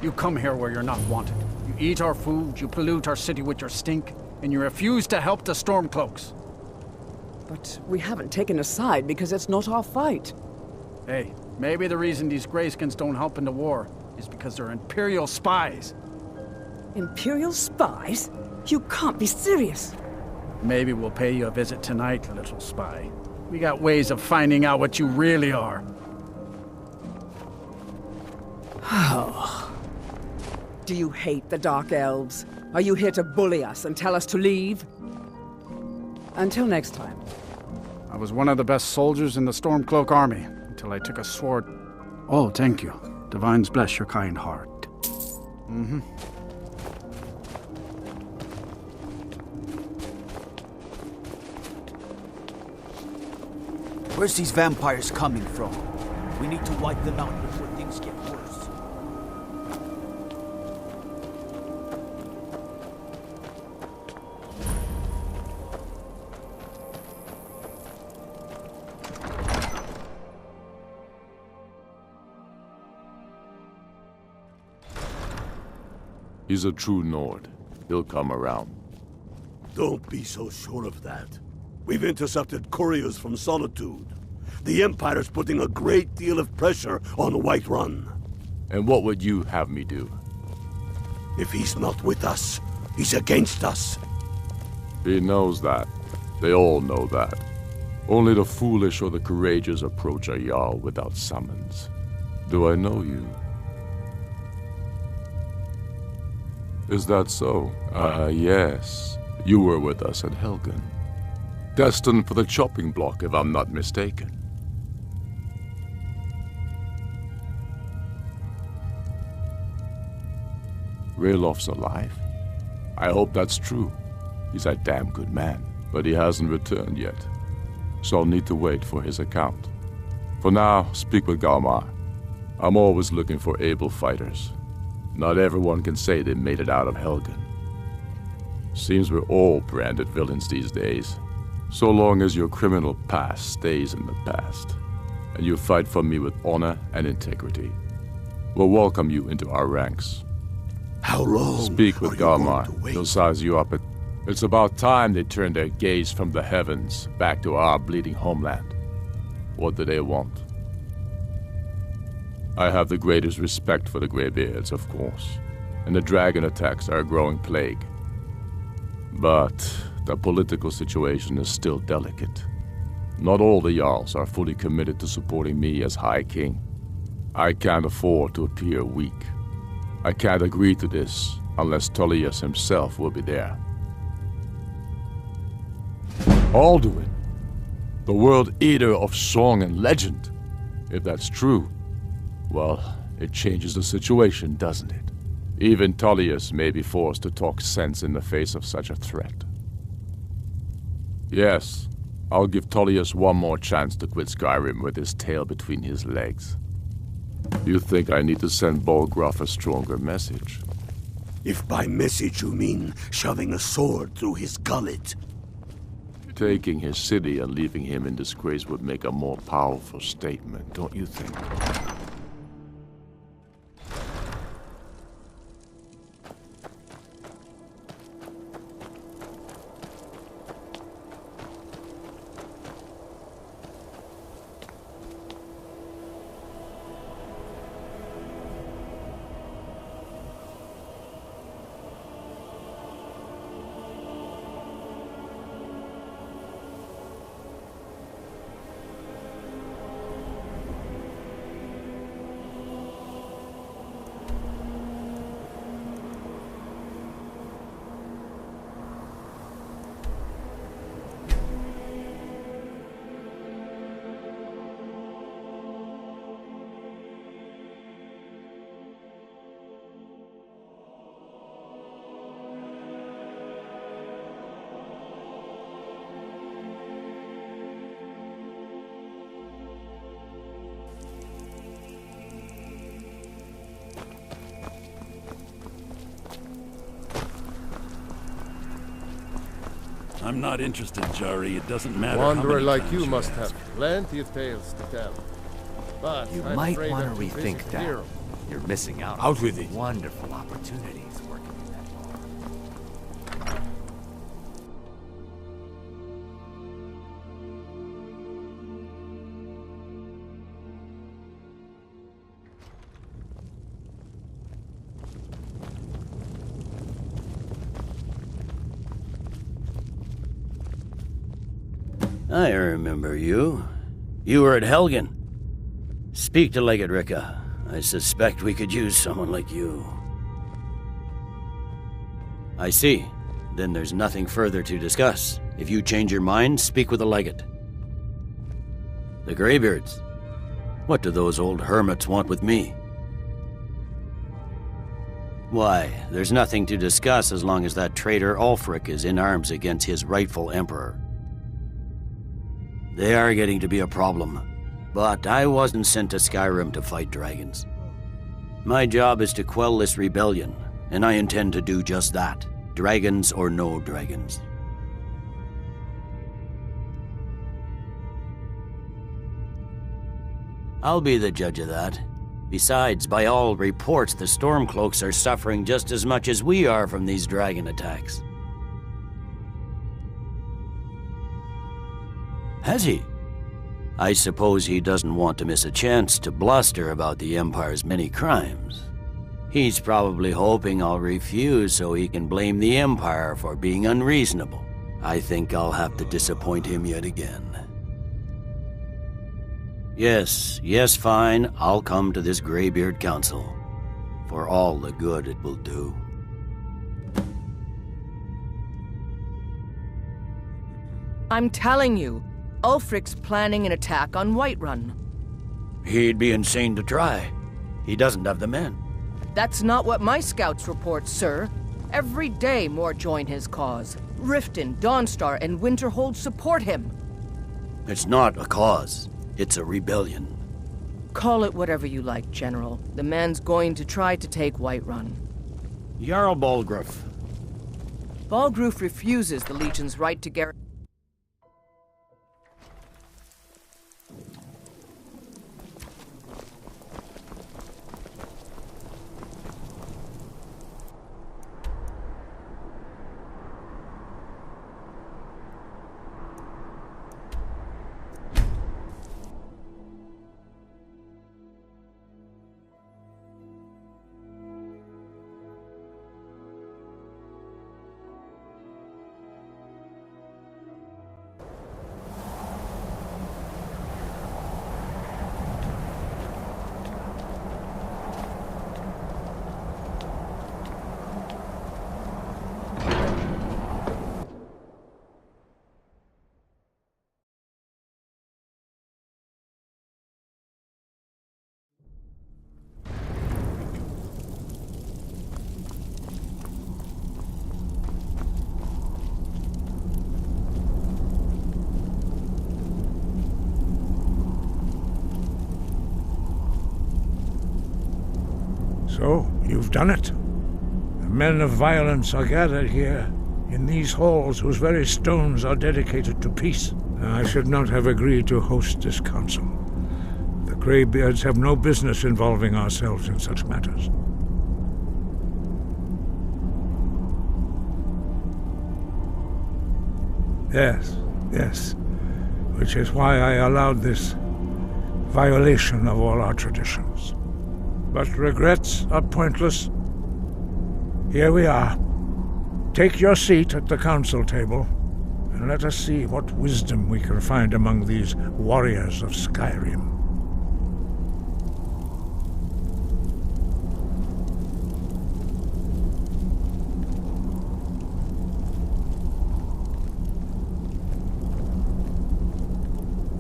You come here where you're not wanted. You eat our food, you pollute our city with your stink, and you refuse to help the Stormcloaks. But we haven't taken a side because it's not our fight. Hey, maybe the reason these Greyskins don't help in the war is because they're Imperial spies. Imperial spies? You can't be serious. Maybe we'll pay you a visit tonight, little spy. We got ways of finding out what you really are. Oh. Do you hate the Dark Elves? Are you here to bully us and tell us to leave? Until next time. I was one of the best soldiers in the Stormcloak army, until I took a sword. Oh, thank you. Divines bless your kind heart. Mm-hmm. Where's these vampires coming from? We need to wipe them out before things get worse. He's a true Nord. He'll come around. Don't be so sure of that. We've intercepted couriers from Solitude. The Empire's putting a great deal of pressure on Whiterun. And what would you have me do? If he's not with us, he's against us. He knows that. They all know that. Only the foolish or the courageous approach a Jarl without summons. Do I know you? Is that so? Yes. You were with us at Helgen. Destined for the chopping block, if I'm not mistaken. Raylof's alive? I hope that's true. He's a damn good man, but he hasn't returned yet. So I'll need to wait for his account. For now, speak with Galmar. I'm always looking for able fighters. Not everyone can say they made it out of Helgen. Seems we're all branded villains these days. So long as your criminal past stays in the past, and you fight for me with honor and integrity, we'll welcome you into our ranks. How long? Speak with are you going Galmar. to wait? He'll size you up. It's about time they turned their gaze from the heavens back to our bleeding homeland. What do they want? I have the greatest respect for the Greybeards, of course, and the dragon attacks are a growing plague. But the political situation is still delicate. Not all the Jarls are fully committed to supporting me as High King. I can't afford to appear weak. I can't agree to this unless Tullius himself will be there. Alduin, the World Eater of song and legend. If that's true, well, it changes the situation, doesn't it? Even Tullius may be forced to talk sense in the face of such a threat. Yes, I'll give Tullius one more chance to quit Skyrim with his tail between his legs. You think I need to send Bolgraf a stronger message? If by message you mean shoving a sword through his gullet. Taking his city and leaving him in disgrace would make a more powerful statement, don't you think? I'm not interested, Jari. It doesn't matter. Wanderer like times you must ask. have plenty of tales to tell. But You I'm might afraid want I'm to too busy rethink to that. hear 'em. You're missing out. Out with it. Wonderful opportunities working in that bar. I remember you. You were at Helgen. Speak to Legate Ricka. I suspect we could use someone like you. I see. Then there's nothing further to discuss. If you change your mind, speak with the Legate. The Greybeards. What do those old hermits want with me? Why, there's nothing to discuss as long as that traitor Ulfric is in arms against his rightful emperor. They are getting to be a problem. But I wasn't sent to Skyrim to fight dragons. My job is to quell this rebellion, and I intend to do just that. Dragons or no dragons. I'll be the judge of that. Besides, by all reports, the Stormcloaks are suffering just as much as we are from these dragon attacks. Has he? I suppose he doesn't want to miss a chance to bluster about the Empire's many crimes. He's probably hoping I'll refuse so he can blame the Empire for being unreasonable. I think I'll have to disappoint him yet again. Yes, fine, I'll come to this Greybeard Council. For all the good it will do. I'm telling you, Ulfric's planning an attack on Whiterun. He'd be insane to try. He doesn't have the men. That's not what my scouts report, sir. Every day more join his cause. Riften, Dawnstar, and Winterhold support him. It's not a cause. It's a rebellion. Call it whatever you like, General. The man's going to try to take Whiterun. Jarl Balgruuf. Balgruuf refuses the Legion's right to guarantee. So, you've done it. The men of violence are gathered here, in these halls whose very stones are dedicated to peace. I should not have agreed to host this council. The Greybeards have no business involving ourselves in such matters. Yes. Which is why I allowed this violation of all our traditions. But regrets are pointless. Here we are. Take your seat at the council table, and let us see what wisdom we can find among these warriors of Skyrim.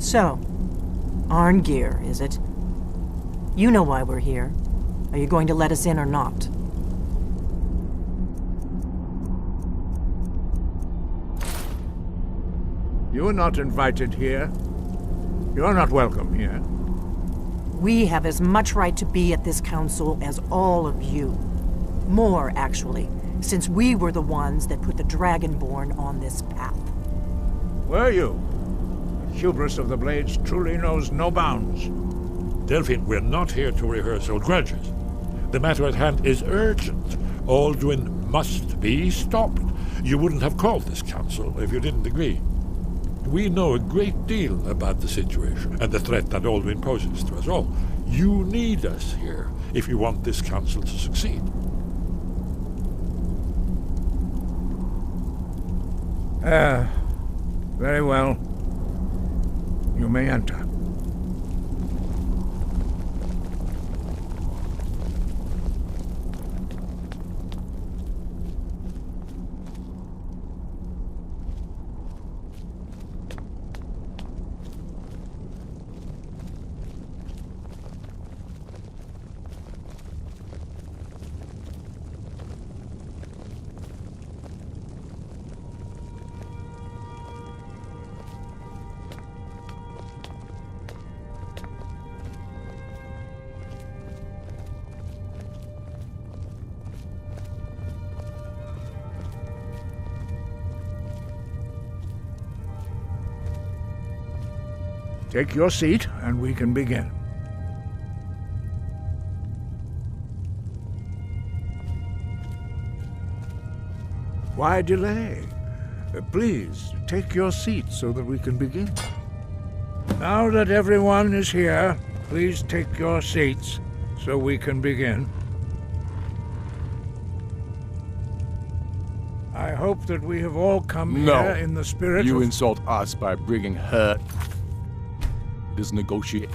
So, Arngeir, is it? You know why we're here. Are you going to let us in or not? You are not invited here. You are not welcome here. We have as much right to be at this council as all of you. More, actually, since we were the ones that put the Dragonborn on this path. Were you? The hubris of the Blades truly knows no bounds. Delphine, we're not here to rehearse old grudges. The matter at hand is urgent. Alduin must be stopped. You wouldn't have called this council if you didn't agree. We know a great deal about the situation and the threat that Alduin poses to us all. You need us here if you want this council to succeed. Very well. You may enter. Take your seat, and we can begin. Why delay? Please, take your seat so that we can begin. Now that everyone is here, please take your seats so we can begin. I hope that we have all come here in the spirit You of... insult us by bringing her. It is negotiate.